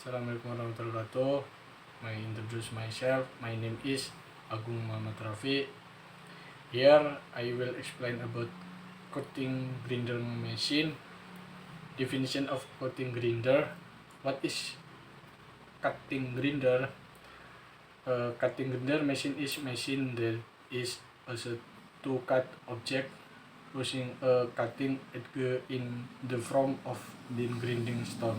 Assalamualaikum warahmatullahi wabarakatuh. I introduce myself. My name is Agung M.Rafi. Here I will explain about cutting grinder machine. Definition of cutting grinder. What is cutting grinder? Cutting grinder machine is machine that is used to cut object using a cutting edge in the form of the grinding stone.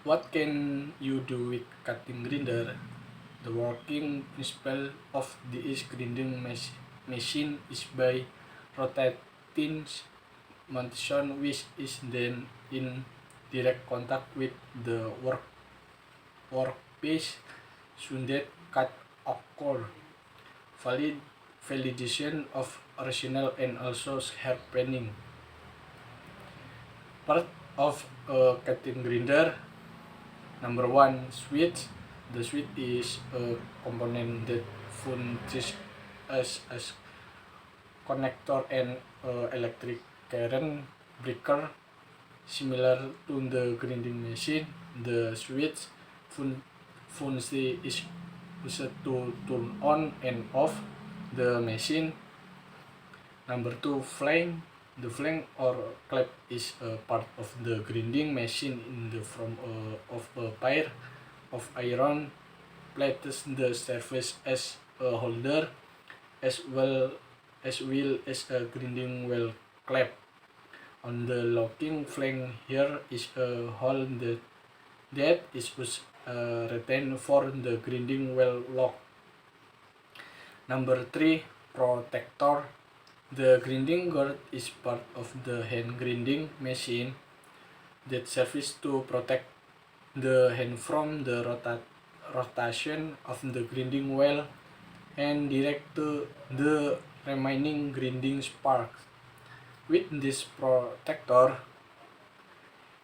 What can you do with cutting grinder? The working principle of this grinding machine is by rotating motion which is then in direct contact with the workpiece so that cut occur. Validation of original and also sharpening. Part of a cutting grinder. Number 1, switch. The switch is a component that functions as a connector and electric current breaker. Similar to the grinding machine, the switch function is used to turn on and off the machine. Number 2, flange. The flange or clamp is a part of the grinding machine in the form of a pair of iron plates that serves as a holder as well as a grinding wheel clamp. On the locking flange, here is a hole that is retained for the grinding wheel lock. Number 3, protector. The grinding guard is part of the hand grinding machine that serves to protect the hand from the rotation of the grinding wheel and direct the remaining grinding sparks. With this protector,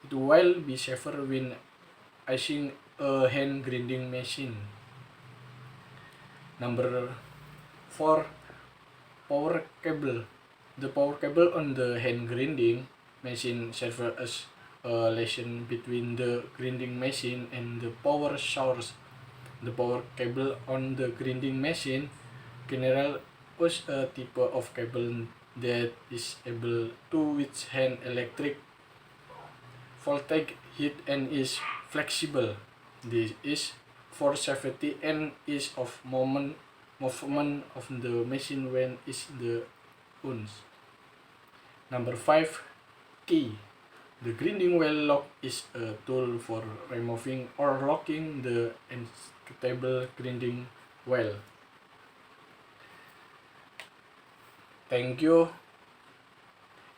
it will be safer when using a hand grinding machine. Number 4, power cable. The power cable on the hand grinding machine serves as a liaison between the grinding machine and the power source. The power cable on the grinding machine generally is a type of cable that is able to withstand electric voltage heat and is flexible. This is for safety and ease of movement of the machine when is the on. Number 5, key. The grinding wheel lock is a tool for removing or locking the unstable grinding wheel. Thank you.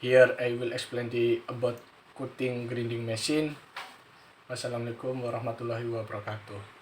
Here I will explain about cutting grinding machine. Wassalamualaikum warahmatullahi wabarakatuh.